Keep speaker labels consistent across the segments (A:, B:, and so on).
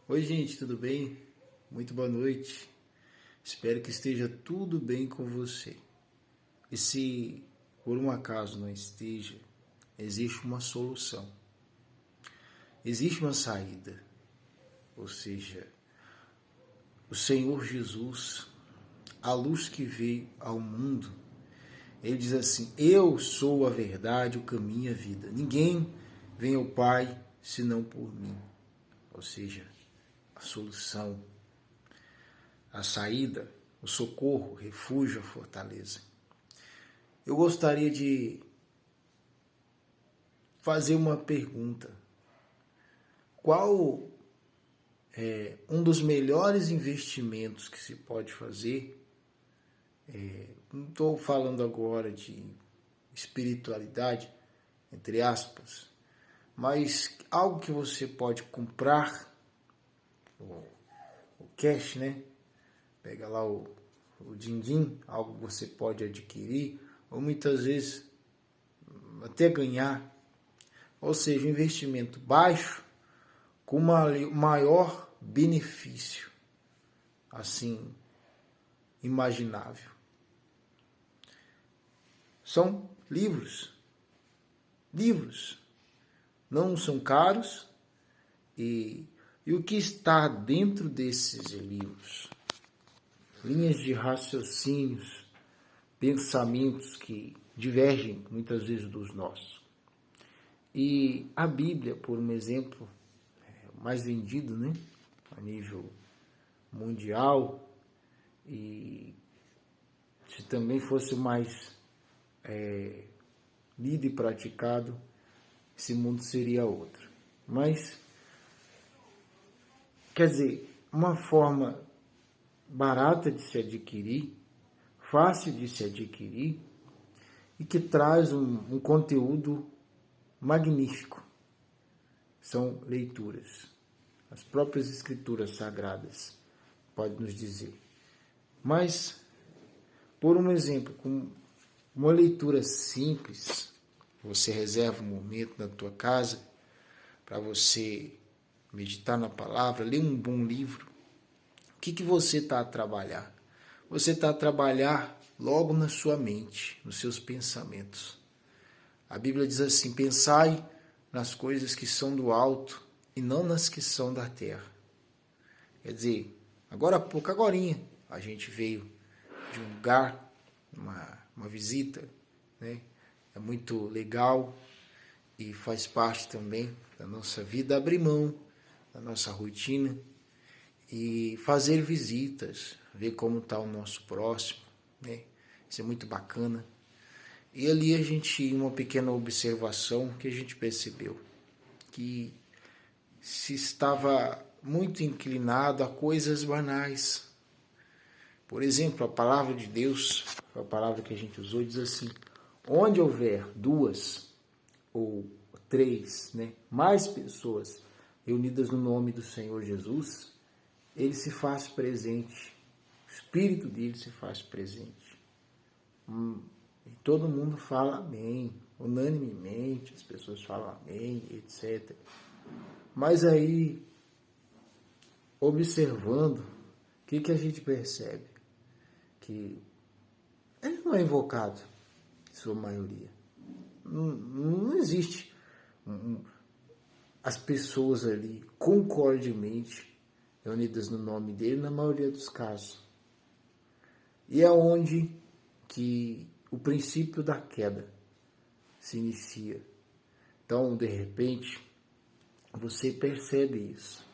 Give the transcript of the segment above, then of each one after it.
A: Oi, gente, tudo bem? Muito boa noite. Espero que esteja tudo bem com você. E se por um acaso não esteja, existe uma solução. Existe uma saída. Ou seja, o Senhor Jesus, a luz que veio ao mundo, ele diz assim: Eu sou a verdade, o caminho e a vida. Ninguém vem ao Pai senão por mim. Ou seja, a solução, a saída, o socorro, o refúgio, a fortaleza. Eu gostaria de fazer uma pergunta. Qual é um dos melhores investimentos que se pode fazer? Não estou falando agora de espiritualidade, entre aspas, mas algo que você pode comprar, o cash, né? Pega lá o din-din, algo que você pode adquirir, ou muitas vezes até ganhar. Ou seja, um investimento baixo com maior benefício, assim, imaginável. São livros. Livros. Não são caros. E o que está dentro desses livros? Linhas de raciocínios, pensamentos que divergem muitas vezes dos nossos. E a Bíblia, por um exemplo, é o mais vendido, né, a nível mundial, e se também fosse o mais lido e praticado, esse mundo seria outro. Mas, quer dizer, uma forma barata de se adquirir, fácil de se adquirir, e que traz um conteúdo magnífico. São leituras. As próprias escrituras sagradas podem nos dizer. Mas, por um exemplo, com uma leitura simples, você reserva um momento na tua casa para você meditar na palavra, ler um bom livro. O que você está a trabalhar? Você está a trabalhar logo na sua mente, nos seus pensamentos. A Bíblia diz assim: pensai nas coisas que são do alto e não nas que são da terra. Quer dizer, agora há pouco, agorinha, a gente veio de um lugar, uma visita, né? É muito legal e faz parte também da nossa vida abrir mão da nossa rotina e fazer visitas, ver como está o nosso próximo, né? Isso é muito bacana. E ali a gente, uma pequena observação que a gente percebeu, que se estava muito inclinado a coisas banais. Por exemplo, a palavra de Deus, a palavra que a gente usou, diz assim: onde houver duas ou três, né, mais pessoas reunidas no nome do Senhor Jesus, ele se faz presente, o Espírito dele se faz presente. E todo mundo fala amém, unanimemente, as pessoas falam amém, etc. Mas aí, observando, o que a gente percebe? Que ele não é invocado, em sua maioria. Não existe as pessoas ali concordemente reunidas no nome dele, na maioria dos casos. E é onde que o princípio da queda se inicia. Então, de repente, você percebe isso,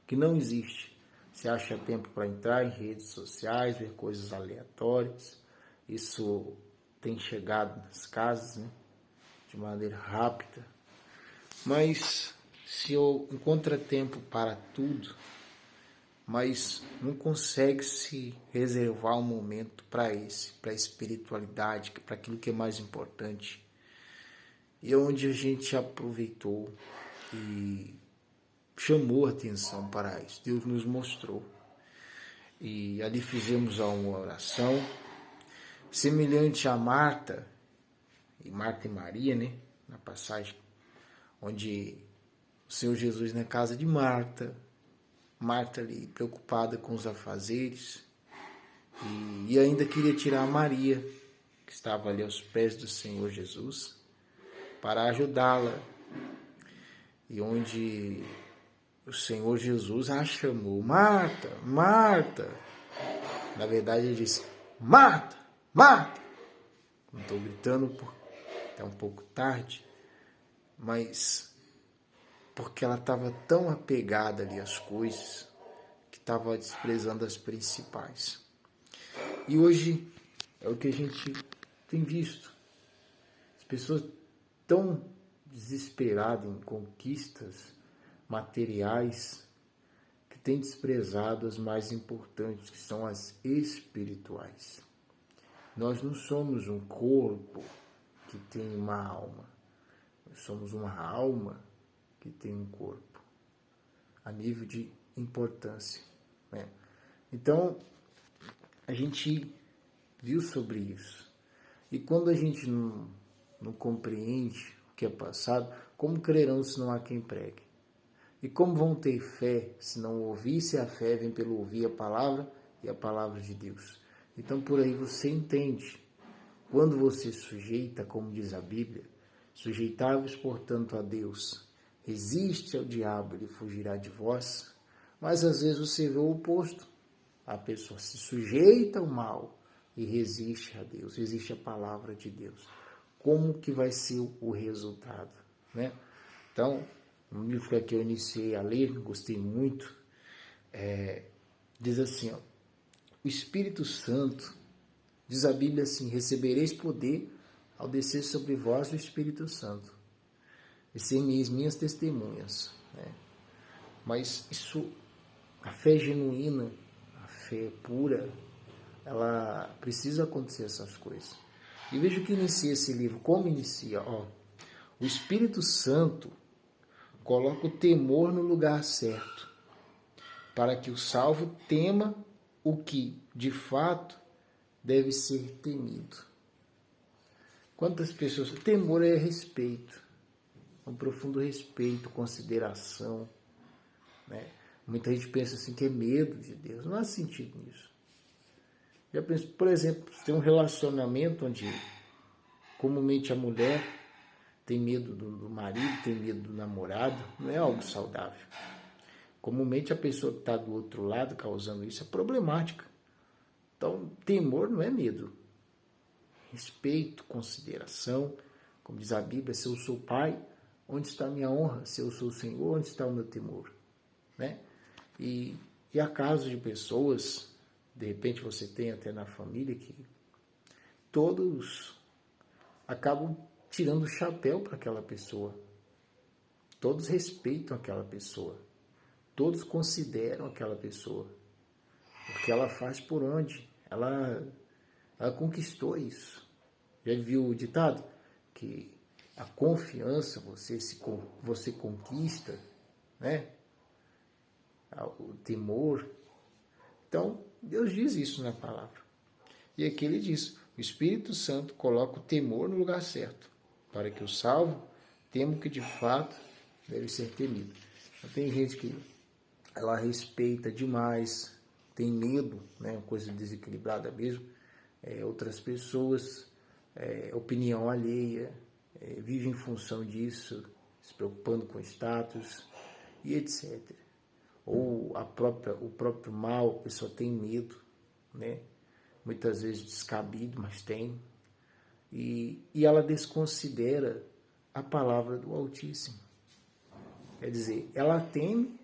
A: que não existe. Você acha tempo para entrar em redes sociais, ver coisas aleatórias. Isso tem chegado nas casas, né, de maneira rápida. Mas se eu encontra tempo para tudo, mas não consegue se reservar um momento para a espiritualidade, para aquilo que é mais importante. E é onde a gente aproveitou e chamou a atenção para isso. Deus nos mostrou. E ali fizemos uma oração semelhante a Marta e Maria, né? Na passagem onde o Senhor Jesus na casa de Marta, Marta ali preocupada com os afazeres e ainda queria tirar a Maria, que estava ali aos pés do Senhor Jesus, para ajudá-la. E onde o Senhor Jesus a chamou: Marta, Marta. Na verdade ele disse: Marta, Marta. Não estou gritando porque é um pouco tarde, mas porque ela estava tão apegada ali às coisas que estava desprezando as principais. E hoje é o que a gente tem visto. As pessoas tão desesperadas em conquistas materiais que têm desprezado as mais importantes, que são as espirituais. Nós não somos um corpo que tem uma alma. Nós somos uma alma que tem um corpo, a nível de importância, né? Então, a gente viu sobre isso. E quando a gente não compreende o que é passado, como crerão se não há quem pregue? E como vão ter fé se não ouvir, se a fé vem pelo ouvir a palavra e a palavra de Deus? Então, por aí você entende. Quando você sujeita, como diz a Bíblia, sujeitai-vos, portanto, a Deus, resiste ao diabo, ele fugirá de vós. Mas às vezes você vê o oposto. A pessoa se sujeita ao mal e resiste a Deus, resiste à palavra de Deus. Como que vai ser o resultado, né? Então, um livro que eu iniciei a ler, gostei muito, diz assim, ó, o Espírito Santo, diz a Bíblia assim, recebereis poder ao descer sobre vós o Espírito Santo, e ser minhas testemunhas, né? Mas isso, a fé genuína, a fé pura, ela precisa acontecer essas coisas. E veja que inicia esse livro, como inicia, ó, o Espírito Santo coloca o temor no lugar certo, para que o salvo tema o que, de fato, deve ser temido. Quantas pessoas... Temor é respeito, um profundo respeito, consideração, né? Muita gente pensa assim que é medo de Deus. Não há sentido nisso. Já penso, por exemplo, se tem um relacionamento onde comumente a mulher tem medo do marido, tem medo do namorado, não é algo saudável. Comumente a pessoa que está do outro lado causando isso é problemática. Então, temor não é medo. Respeito, consideração, como diz a Bíblia, se eu sou pai, onde está a minha honra? Se eu sou o Senhor, onde está o meu temor? Né? E há casos de pessoas, de repente você tem até na família, que todos acabam tirando o chapéu para aquela pessoa. Todos respeitam aquela pessoa. Todos consideram aquela pessoa. Porque ela faz por onde? Ela conquistou isso. Já viu o ditado? Que a confiança você conquista, né? O temor. Então, Deus diz isso na palavra. E aqui ele diz, o Espírito Santo coloca o temor no lugar certo, para que o salvo tema o que de fato deve ser temido. Então, tem gente que ela respeita demais, tem medo, né, uma coisa desequilibrada mesmo, outras pessoas, opinião alheia, vive em função disso, se preocupando com status e etc. Ou o próprio mal, a pessoa tem medo, né? Muitas vezes descabido, mas tem. E ela desconsidera a palavra do Altíssimo. Quer dizer, ela teme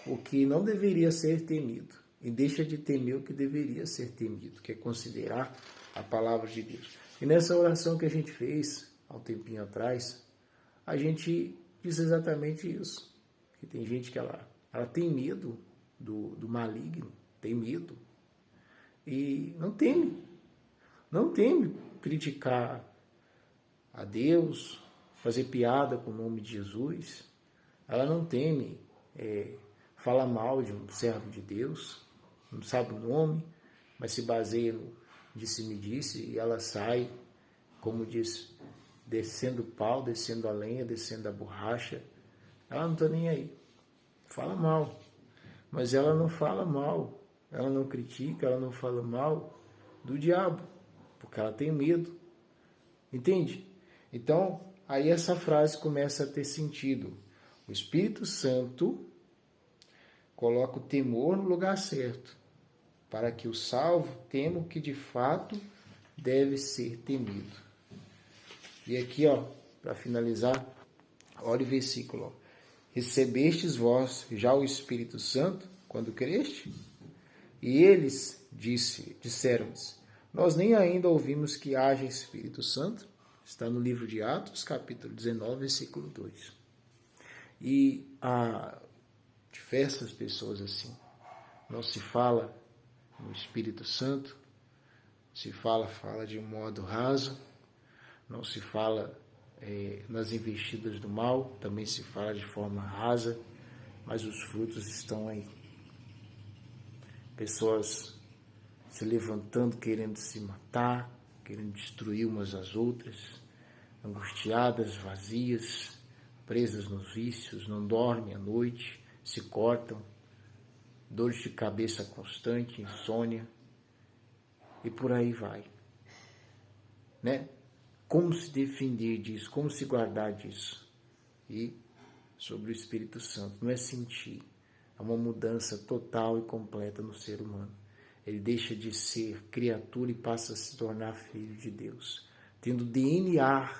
A: o que não deveria ser temido e deixa de temer o que deveria ser temido, que é considerar a palavra de Deus. E nessa oração que a gente fez há um tempinho atrás, a gente diz exatamente isso. Que tem gente que ela tem medo do maligno, tem medo. E não teme criticar a Deus, fazer piada com o nome de Jesus. Ela não teme falar mal de um servo de Deus, não sabe o nome, mas se baseia no disse-me-disse, e ela sai, como diz, descendo o pau, descendo a lenha, descendo a borracha. Ela não está nem aí. Fala mal. mas ela não fala mal, ela não critica, ela não fala mal do diabo, porque ela tem medo. Entende? Então, aí essa frase começa a ter sentido. O Espírito Santo coloca o temor no lugar certo, para que o salvo tema o que de fato deve ser temido. E aqui, para finalizar, olha o versículo. Recebestes vós já o Espírito Santo quando creste? E eles disseram-lhes, nós nem ainda ouvimos que haja Espírito Santo. Está no livro de Atos, capítulo 19, versículo 2. E há diversas pessoas assim. Não se fala no Espírito Santo, se fala de um modo raso, não se fala nas investidas do mal, também se fala de forma rasa, mas os frutos estão aí. Pessoas se levantando, querendo se matar, querendo destruir umas às outras, angustiadas, vazias, presas nos vícios, não dormem à noite, se cortam, dores de cabeça constante, insônia, e por aí vai. Né? Como se defender disso? Como se guardar disso? E sobre o Espírito Santo, não é sentir, é uma mudança total e completa no ser humano. Ele deixa de ser criatura e passa a se tornar filho de Deus, tendo DNA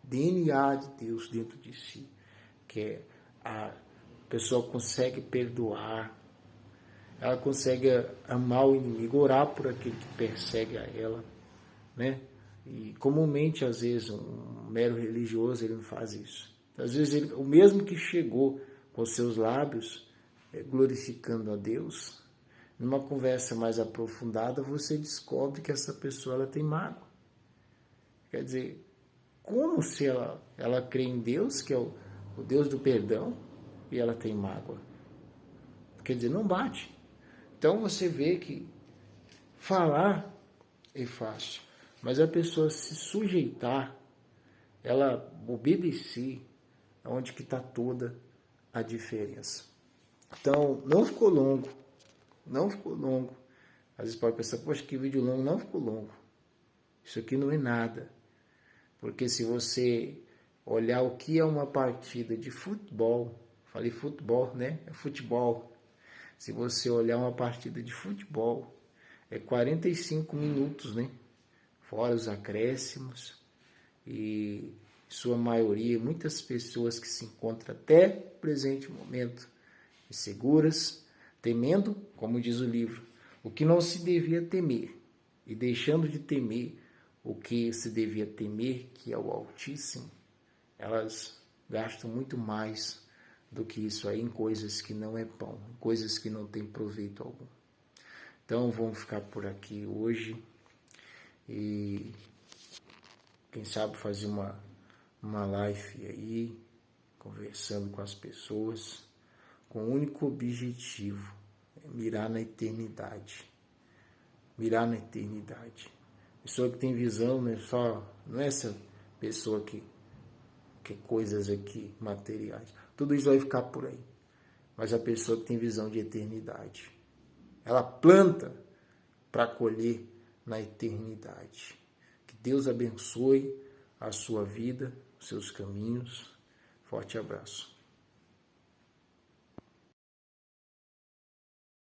A: de Deus dentro de si, que é a pessoa consegue perdoar, ela consegue amar o inimigo, orar por aquele que persegue a ela, né? E comumente, às vezes, um mero religioso, ele não faz isso. Às vezes, o mesmo que chegou com seus lábios, glorificando a Deus, numa conversa mais aprofundada, você descobre que essa pessoa ela tem mágoa. Quer dizer, como se ela crê em Deus, que é o Deus do perdão, e ela tem mágoa? Quer dizer, não bate. Então você vê que falar é fácil, mas a pessoa se sujeitar, ela obedecer, é onde que está toda a diferença. Então, não ficou longo. Às vezes pode pensar, poxa, que vídeo longo. Não ficou longo. Isso aqui não é nada. Porque se você olhar o que é uma partida de futebol, falei futebol, né? É futebol. Se você olhar uma partida de futebol, é 45 minutos, né? Fora os acréscimos. E sua maioria, muitas pessoas que se encontram até o presente momento inseguras, temendo, como diz o livro, o que não se devia temer, e deixando de temer o que se devia temer, que é o Altíssimo, elas gastam muito mais do que isso aí em coisas que não é pão, em coisas que não tem proveito algum. Então vamos ficar por aqui hoje e quem sabe fazer uma live aí, conversando com as pessoas, com o único objetivo, mirar na eternidade. Mirar na eternidade. Pessoa que tem visão, né? Não é essa pessoa que quer coisas aqui materiais. Tudo isso vai ficar por aí. Mas a pessoa que tem visão de eternidade, ela planta para colher na eternidade. Que Deus abençoe a sua vida, os seus caminhos. Forte abraço.